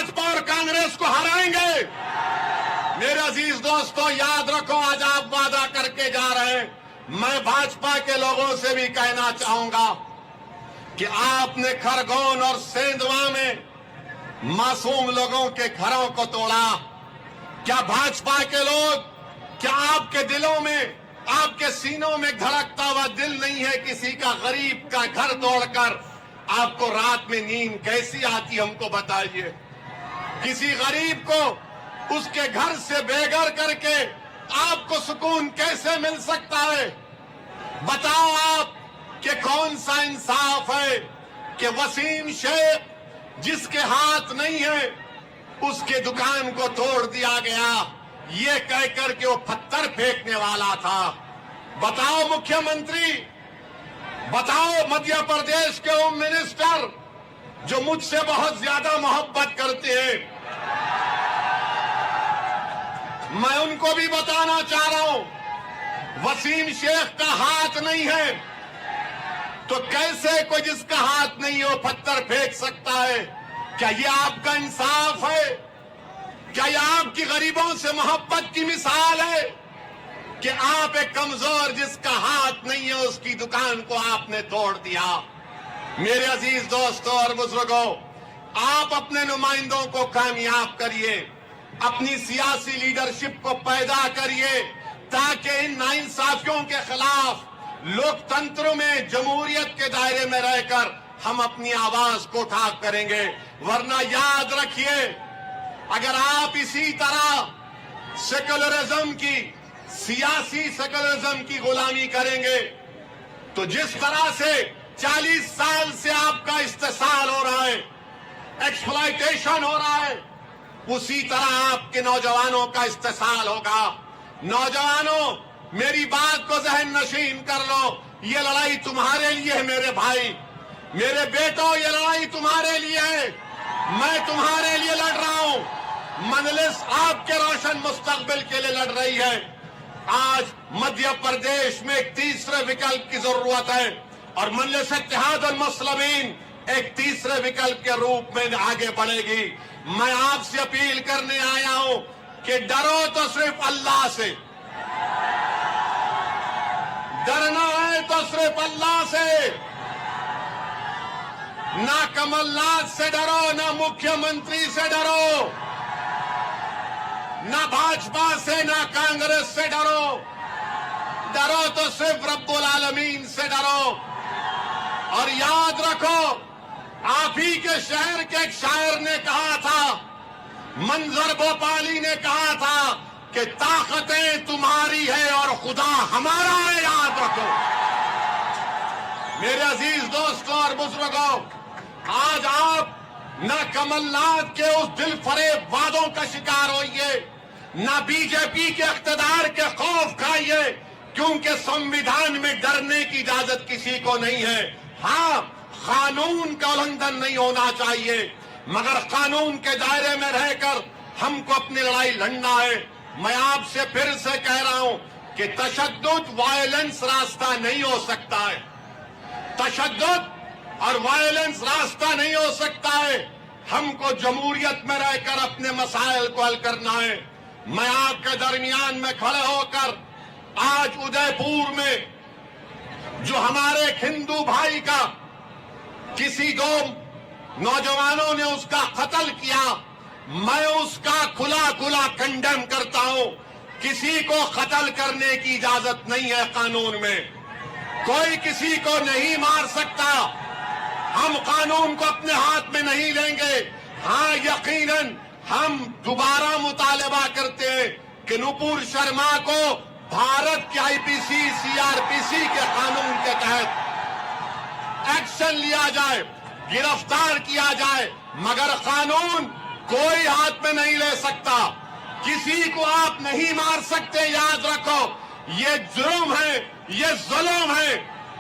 भाजपा और कांग्रेस को हराएंगे। मेरे अजीज दोस्तों, याद रखो, आज आप वादा करके जा रहे हैं। मैं भाजपा के लोगों से भी कहना चाहूंगा कि आपने खरगोन और सेंधवा में मासूम लोगों के घरों को तोड़ा। क्या भाजपा के लोग, क्या आपके दिलों में, आपके सीनों में धड़कता हुआ दिल नहीं है किसी का गरीब का घर तोड़कर? आपको रात में नींद कैसी आती, हमको बताइए। किसी गरीब को उसके घर से बेघर करके आपको सुकून कैसे मिल सकता है? बताओ आप कि कौन सा इंसाफ है कि वसीम शेख जिसके हाथ नहीं है उसके दुकान को तोड़ दिया गया, ये कहकर के वो पत्थर फेंकने वाला था। बताओ मुख्यमंत्री, बताओ मध्य प्रदेश के होम मिनिस्टर जो मुझसे बहुत ज्यादा मोहब्बत करते हैं, मैं उनको भी बताना चाह रहा हूं, वसीम शेख का हाथ नहीं है तो कैसे कोई जिसका हाथ नहीं हो पत्थर फेंक सकता है? क्या ये आपका इंसाफ है? क्या ये आपकी गरीबों से मोहब्बत की मिसाल है कि आप एक कमजोर जिसका हाथ नहीं है उसकी दुकान को आपने तोड़ दिया? मेरे अजीज दोस्तों और बुजुर्गों, आप अपने नुमाइंदों को कामयाब करिए, अपनी सियासी लीडरशिप को पैदा करिए ताकि इन नाइंसाफियों के खिलाफ लोकतंत्र में जमहूरियत के दायरे में रहकर हम अपनी आवाज को उठा करेंगे। वरना याद रखिए, अगर आप इसी तरह सेक्युलरिज्म की, सियासी सेक्युलरिज्म की गुलामी करेंगे तो जिस तरह से 40 साल से आपका इस्तेसाल हो रहा है, एक्सप्लॉयटेशन हो रहा है, उसी तरह आपके नौजवानों का इस्तेसाल होगा। नौजवानों, मेरी बात को जहन नशीन कर लो, ये लड़ाई तुम्हारे लिए है मेरे भाई, मेरे बेटों, ये लड़ाई तुम्हारे लिए है। मैं तुम्हारे लिए लड़ रहा हूं। मजलिस आपके रोशन मुस्तकबिल के लिए लड़ रही है। आज मध्य प्रदेश में एक तीसरे विकल्प की जरूरत है और मजलिस इत्तेहादुल मुस्लिमीन एक तीसरे विकल्प के रूप में आगे बढ़ेगी। मैं आपसे अपील करने आया हूं कि डरो तो सिर्फ अल्लाह से, डरना है तो सिर्फ अल्लाह से। ना कमलनाथ से डरो, ना मुख्यमंत्री से डरो, ना भाजपा से, ना कांग्रेस से डरो। डरो तो सिर्फ रब्बुल आलमीन से डरो। और याद रखो, आप ही के शहर के एक शायर ने कहा था, मंजर भोपाली ने कहा था कि ताकतें तुम्हारी है और खुदा हमारा है। याद रखो मेरे अजीज दोस्तों और बुजुर्गों, आज आप न कमलनाथ के उस दिल फरेब वादों का शिकार होइए, न बीजेपी के इख्तिदार के खौफ खाइए, क्योंकि संविधान में डरने की इजाजत किसी को नहीं है। हाँ, कानून का उल्लंघन नहीं होना चाहिए, मगर कानून के दायरे में रहकर हमको अपनी लड़ाई लड़ना है। मैं आपसे फिर से कह रहा हूं कि तशद्दुद, वायलेंस रास्ता नहीं हो सकता है। तशद्दुद और वायलेंस रास्ता नहीं हो सकता है। हमको जमहूरियत में रहकर अपने मसाइल को हल करना है। मैं आपके दरमियान में खड़े होकर आज उदयपुर में जो हमारे एक हिंदू भाई का किसी दो नौजवानों ने उसका कत्ल किया, मैं उसका खुला खुला कंडेम करता हूं। किसी को कत्ल करने की इजाजत नहीं है कानून में, कोई किसी को नहीं मार सकता। हम कानून को अपने हाथ में नहीं लेंगे। हाँ, यकीनन हम दोबारा मुतालबा करते हैं कि नुपुर शर्मा को भारत के आईपीसी, सीआरपीसी के कानून के तहत एक्शन लिया जाए, गिरफ्तार किया जाए, मगर कानून कोई हाथ में नहीं ले सकता। किसी को आप नहीं मार सकते। याद रखो, ये जुर्म है, ये जुल्म है।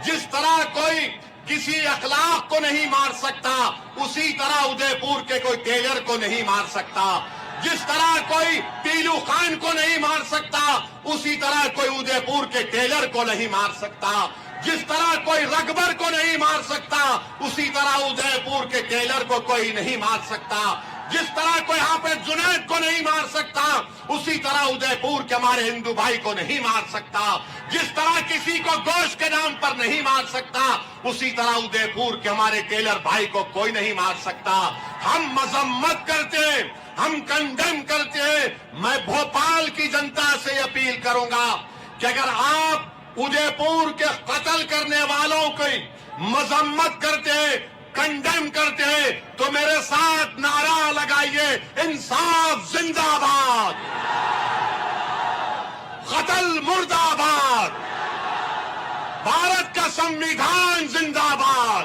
जिस तरह कोई किसी अखलाक को नहीं मार सकता, उसी तरह उदयपुर के कोई टेलर को नहीं मार सकता। जिस तरह कोई पीलू खान को नहीं मार सकता, उसी तरह कोई उदयपुर के टेलर को नहीं मार सकता। जिस तरह कोई रकबर को नहीं मार सकता, उसी तरह उदयपुर के टेलर को कोई नहीं मार सकता। جس طرح کوئی حافظ جنید کو نہیں مار سکتا اسی طرح ادے پور کے ہمارے ہندو بھائی کو نہیں مار سکتا. جس طرح کسی کو گوشت کے نام پر نہیں مار سکتا اسی طرح ادے پور کے ہمارے ٹیلر بھائی کو کوئی نہیں مار سکتا. ہم مذمت کرتے ہیں, ہم کنڈیم کرتے ہیں. میں بھوپال کی جنتا سے اپیل کروں گا کہ اگر آپ ادے پور کے قتل کرنے والوں کی مذمت کرتے ہیں, کنڈیم کرتے ہیں, تو میرے ساتھ نعرہ لگائیے, انصاف زندہ باد, قتل مردہ باد, بھارت کا سنویدھان زندہ باد.